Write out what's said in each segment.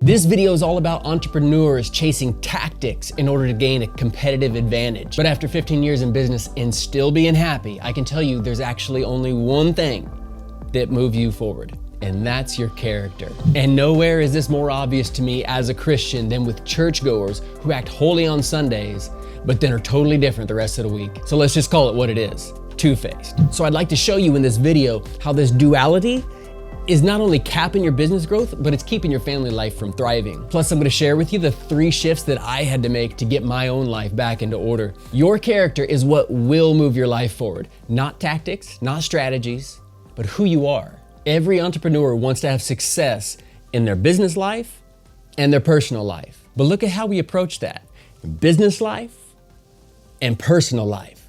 This video is all about entrepreneurs chasing tactics in order to gain a competitive advantage. But after 15 years in business and still being happy, I can tell you there's actually only one thing that moves you forward, and that's your character. And nowhere is this more obvious to me as a Christian than with churchgoers who act holy on Sundays, but then are totally different the rest of the week. So let's just call it what it is, two-faced. So I'd like to show you in this video how this duality is not only capping your business growth, but it's keeping your family life from thriving. Plus, I'm gonna share with you the 3 shifts that I had to make to get my own life back into order. Your character is what will move your life forward. Not tactics, not strategies, but who you are. Every entrepreneur wants to have success in their business life and their personal life. But look at how we approach that. Business life and personal life.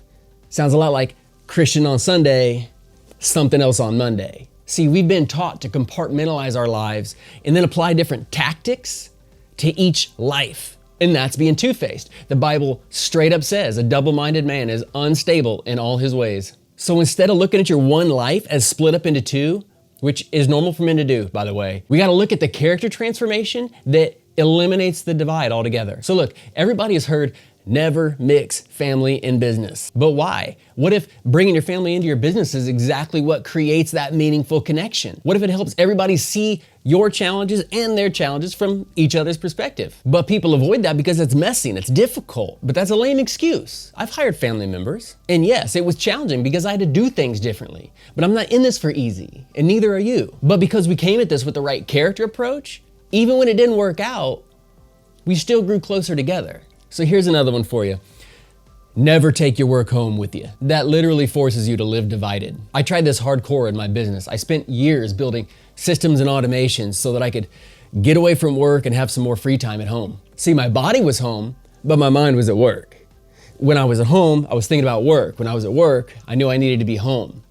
Sounds a lot like Christian on Sunday, something else on Monday. See, we've been taught to compartmentalize our lives and then apply different tactics to each life. And that's being two-faced. The Bible straight up says a double-minded man is unstable in all his ways. So instead of looking at your one life as split up into 2, which is normal for men to do, by the way, we gotta look at the character transformation that eliminates the divide altogether. So look, everybody has heard never mix family and business. But why? What if bringing your family into your business is exactly what creates that meaningful connection? What if it helps everybody see your challenges and their challenges from each other's perspective? But people avoid that because it's messy and it's difficult. But that's a lame excuse. I've hired family members, and yes, it was challenging because I had to do things differently. But I'm not in this for easy, and neither are you. But because we came at this with the right character approach, even when it didn't work out, we still grew closer together. So here's another one for you. Never take your work home with you. That literally forces you to live divided. I tried this hardcore in my business. I spent years building systems and automations so that I could get away from work and have some more free time at home. See, my body was home, but my mind was at work. When I was at home, I was thinking about work. When I was at work, I knew I needed to be home.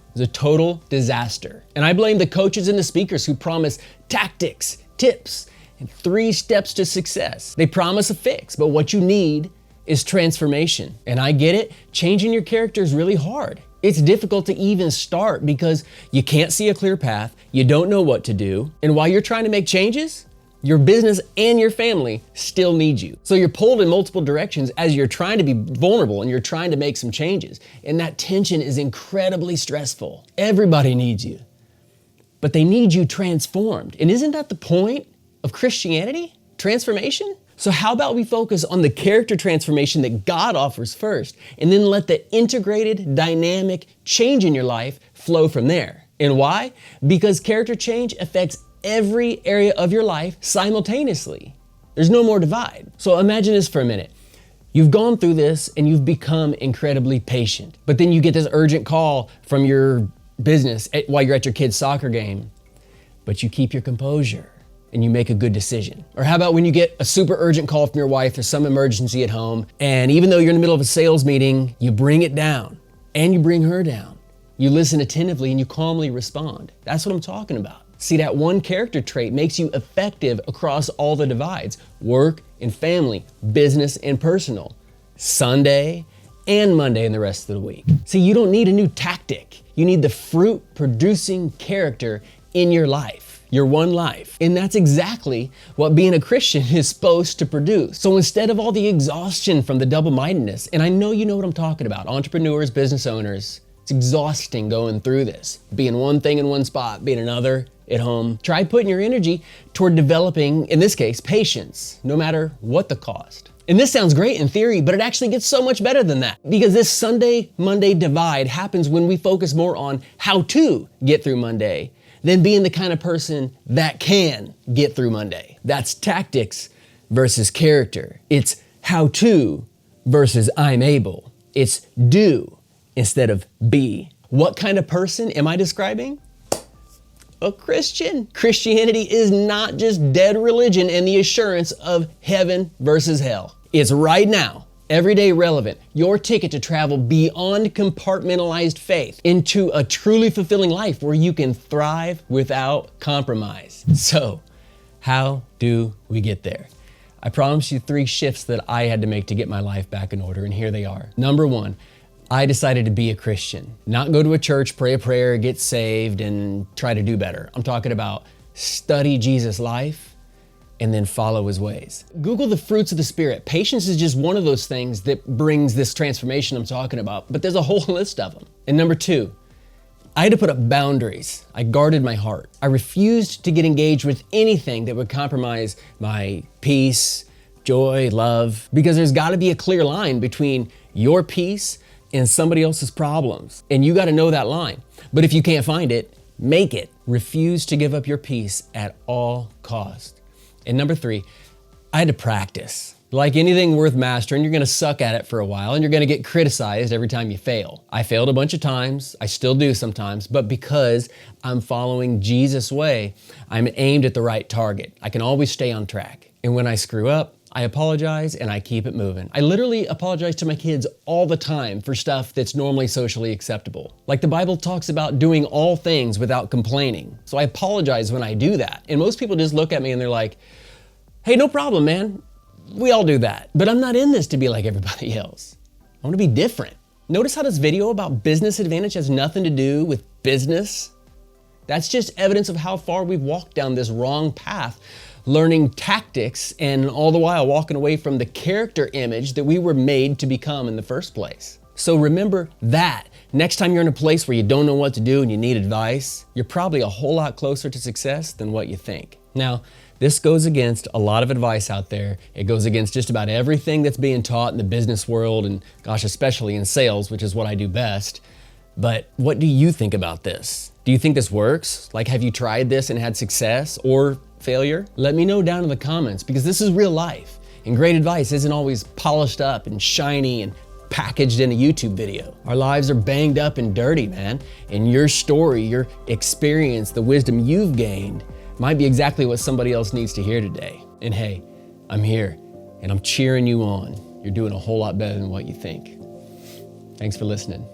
It was a total disaster. And I blame the coaches and the speakers who promise tactics, tips, and 3 steps to success. They promise a fix, but what you need is transformation. And I get it, changing your character is really hard. It's difficult to even start because you can't see a clear path, you don't know what to do, and while you're trying to make changes, your business and your family still need you. So you're pulled in multiple directions as you're trying to be vulnerable and you're trying to make some changes. And that tension is incredibly stressful. Everybody needs you, but they need you transformed. And isn't that the point of Christianity? Transformation? So how about we focus on the character transformation that God offers first, and then let the integrated, dynamic change in your life flow from there. And why? Because character change affects every area of your life simultaneously. There's no more divide. So imagine this for a minute. You've gone through this and you've become incredibly patient, but then you get this urgent call from your business while you're at your kid's soccer game, but you keep your composure and you make a good decision. Or how about when you get a super urgent call from your wife or some emergency at home, and even though you're in the middle of a sales meeting, you bring it down and you bring her down. You listen attentively and you calmly respond. That's what I'm talking about. See, that one character trait makes you effective across all the divides: work and family, business and personal, Sunday and Monday and the rest of the week. See, you don't need a new tactic. You need the fruit-producing character in your life. Your one life. And that's exactly what being a Christian is supposed to produce. So instead of all the exhaustion from the double-mindedness, and I know you know what I'm talking about, entrepreneurs, business owners, it's exhausting going through this, being one thing in one spot, being another at home. Try putting your energy toward developing, in this case, patience, no matter what the cost. And this sounds great in theory, but it actually gets so much better than that. Because this Sunday-Monday divide happens when we focus more on how to get through Monday than being the kind of person that can get through Monday. That's tactics versus character. It's how to versus I'm able. It's do instead of be. What kind of person am I describing? A Christian. Christianity is not just dead religion and the assurance of heaven versus hell. It's right now, everyday relevant, your ticket to travel beyond compartmentalized faith into a truly fulfilling life where you can thrive without compromise. So, how do we get there? I promised you 3 shifts that I had to make to get my life back in order, and here they are. Number 1, I decided to be a Christian, not go to a church, pray a prayer, get saved, and try to do better. I'm talking about study Jesus' life, and then follow his ways. Google the fruits of the Spirit. Patience is just one of those things that brings this transformation I'm talking about, but there's a whole list of them. And number 2, I had to put up boundaries. I guarded my heart. I refused to get engaged with anything that would compromise my peace, joy, love, because there's got to be a clear line between your peace and somebody else's problems. And you got to know that line. But if you can't find it, make it. Refuse to give up your peace at all costs. And number 3, I had to practice. Like anything worth mastering, you're gonna suck at it for a while and you're gonna get criticized every time you fail. I failed a bunch of times, I still do sometimes, but because I'm following Jesus' way, I'm aimed at the right target. I can always stay on track. And when I screw up, I apologize and I keep it moving. I literally apologize to my kids all the time for stuff that's normally socially acceptable. Like the Bible talks about doing all things without complaining. So I apologize when I do that. And most people just look at me and they're like, hey, no problem, man. We all do that. But I'm not in this to be like everybody else. I want to be different. Notice how this video about business advantage has nothing to do with business? That's just evidence of how far we've walked down this wrong path, learning tactics and all the while walking away from the character image that we were made to become in the first place. So remember that. Next time you're in a place where you don't know what to do and you need advice, you're probably a whole lot closer to success than what you think. Now, this goes against a lot of advice out there. It goes against just about everything that's being taught in the business world and gosh, especially in sales, which is what I do best. But what do you think about this? Do you think this works? Like, have you tried this and had success or failure? Let me know down in the comments because this is real life. And great advice isn't always polished up and shiny and packaged in a YouTube video. Our lives are banged up and dirty, man. And your story, your experience, the wisdom you've gained might be exactly what somebody else needs to hear today. And hey, I'm here and I'm cheering you on. You're doing a whole lot better than what you think. Thanks for listening.